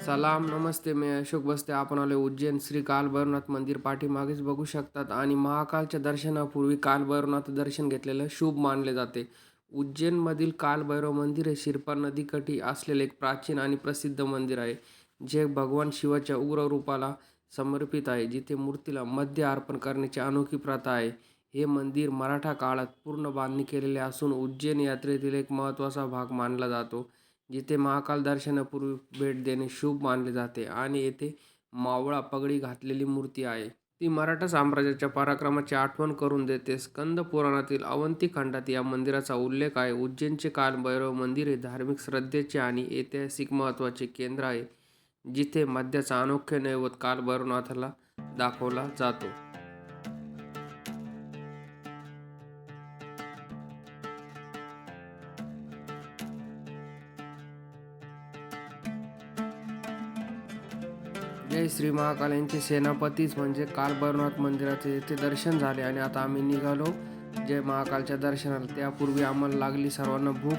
सलाम नमस्ते. मी अशोक बस्ते. आपण आलो उज्जैन श्री काल भैरवनाथ मंदिर पाठीमागेच बघू शकतात आणि महाकालच्या दर्शनापूर्वी काल भैरवनाथ दर्शन घेतलेलं शुभ मानले जाते. उज्जैनमधील काल भैरव मंदिर हे शिरपा नदीकाठी असलेले एक प्राचीन आणि प्रसिद्ध मंदिर आहे, जे भगवान शिवाच्या उग्र रूपाला समर्पित आहे, जिथे मूर्तीला मध्य अर्पण करण्याची अनोखी प्रथा आहे. हे मंदिर मराठा काळात पूर्ण बांधणी केलेले असून उज्जैन यात्रेतील एक महत्त्वाचा भाग मानला जातो, जिथे महाकाल दर्शनापूर्वी भेट देणे शुभ मानले जाते आणि येथे मावळा पगडी घातलेली मूर्ती आहे. ती मराठा साम्राज्याच्या पराक्रमाची आठवण करून देते. स्कंद पुराणातील अवंती खंडात या मंदिराचा उल्लेख आहे. उज्जैनचे काल भैरव मंदिर हे धार्मिक श्रद्धेचे आणि ऐतिहासिक महत्त्वाचे केंद्र आहे, जिथे मद्याचा अनोखे नैवेद्य काल भैरवनाथाला दाखवला जातो. जय श्री महाकाल यांचे सेनापतीच म्हणजे काल भैरवनाथ मंदिराचे येथे दर्शन झाले आणि आता आम्ही निघालो जय महाकालच्या दर्शनाला. त्यापूर्वी आम्हाला लागली सर्वांना भूक,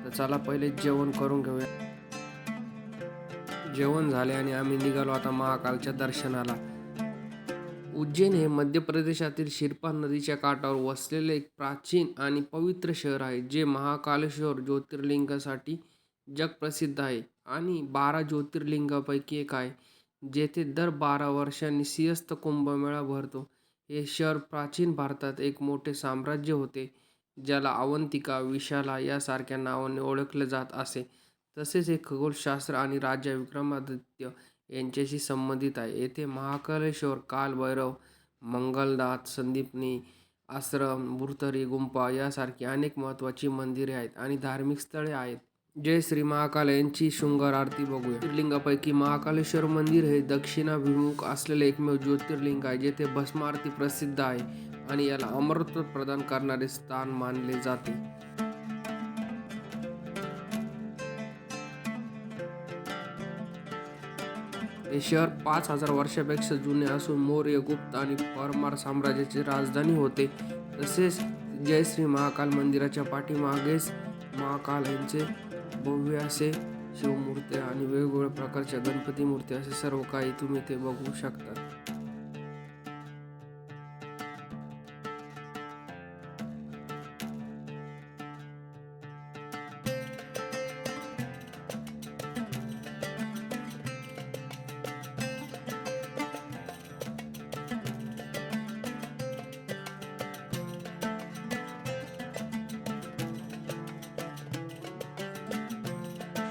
तर चला पहिले जेवण करून घेऊया. जेवण झाले आणि आम्ही निघालो आता महाकालच्या दर्शनाला. उज्जैन हे मध्य प्रदेशातील शिरपा नदीच्या काठावर वसलेले एक प्राचीन आणि पवित्र शहर आहे, जे महाकालेश्वर ज्योतिर्लिंगासाठी जगप्रसिद्ध आहे आणि 12 ज्योतिर्लिंगापैकी एक आहे, जेथे दर 12 वर्षांनी सिंहस्थ कुंभमेळा भरतो. हे शहर प्राचीन भारतात एक मोठे साम्राज्य होते, ज्याला अवंतिका, विशाला यासारख्या नावाने ओळखले जात असे. तसेच हे खगोलशास्त्र आणि राजा विक्रमादित्य यांच्याशी संबंधित आहे. येथे महाकालेश्वर, काल भैरव, मंगलनाथ, संदीपनी आश्रम, भुर्तरी गुंफा यासारखी अनेक महत्त्वाची मंदिरे आहेत आणि धार्मिक स्थळे आहेत. जय श्री महाकाल यांची शृंगार आरती बघूया. ज्योतिर्लिंगापैकी महाकालेश्वर मंदिर हे दक्षिणाभिमुख असलेले एकमेव ज्योतिर्लिंग आहे, जेथे भस्म आरती प्रसिद्ध आहे आणि याला अमरत्व प्रदान करणारे स्थान मानले जाते. हे शहर 5000 वर्षापेक्षा जुने असून मौर्य, गुप्त आणि परमार साम्राज्याची राजधानी होते. तसेच जय श्री महाकाल मंदिराच्या पाठीमागेच महाकाल यांचे भव्य असे शिवमूर्ती आणि वेगवेगळ्या प्रकारच्या गणपती मूर्ती असे सर्व काही तुम्ही ते बघू शकता.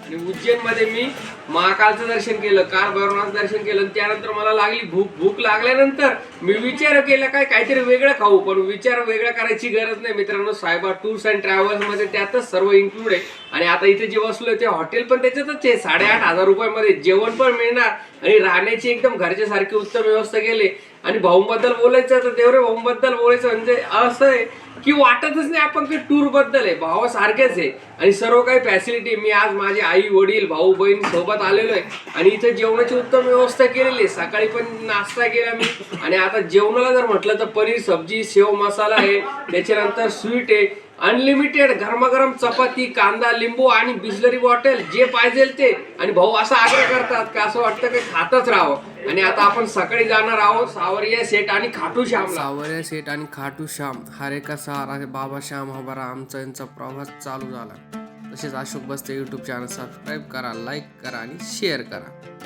आणि उज्जैनमध्ये मी महाकालचं दर्शन केलं, काल भैरवनाथ दर्शन केलं. त्यानंतर मला लागली भूक लागल्यानंतर मी विचार केला काहीतरी वेगळं खाऊ, पण विचार वेगळा करायची गरज नाही मित्रांनो. सायबा टूर्स अँड ट्रॅव्हल्स मध्ये त्यातच सर्व इन्क्लूड आहे. आणि आता इथे जे बसलोय ते हॉटेल पण त्याच्यातच आहे. 8,500 रुपयामध्ये जेवण पण मिळणार आणि राहण्याची एकदम घरच्या सारखी उत्तम व्यवस्था केली. आणि भाऊंबद्दल बोलायचं तर देवरे भाऊंबद्दल बोलायचं म्हणजे असं आहे की वाटतच नाही आपण काही टूर बद्दल आहे. भावा सारखेच आहे आणि सर्व काही फॅसिलिटी. मी आज माझे आई वडील भाऊ बहीण सोबत आलेलो आहे आणि इथे जेवणाची उत्तम व्यवस्था केलेली आहे. सकाळी पण नाश्ता केला मी आणि आता जेवणाला जर म्हटलं तर पनीर सब्जी, शेव मसाला आहे, त्याच्यानंतर स्वीट आहे, अनलिमिटेड गरमागरम चपाती, कांदा, लिंबू आणि बिस्लरी बॉटल जे पाहिजे ते. आणि भाऊ असा आग्रह करतात का असं वाटतं की खातच राहावं. आणि आता आपण सकाळी जाणार आहोत सावरिया सेठ आणि खाटू श्याम. सावरिया सेठ आणि खाटू श्याम, हरे का सहारा बाबा श्याम हमारा, आमचा यांचा प्रवास चालू झाला. तसेच अशोक बस्ते यूट्यूब चॅनल सबस्क्राईब करा, लाईक करा आणि शेअर करा.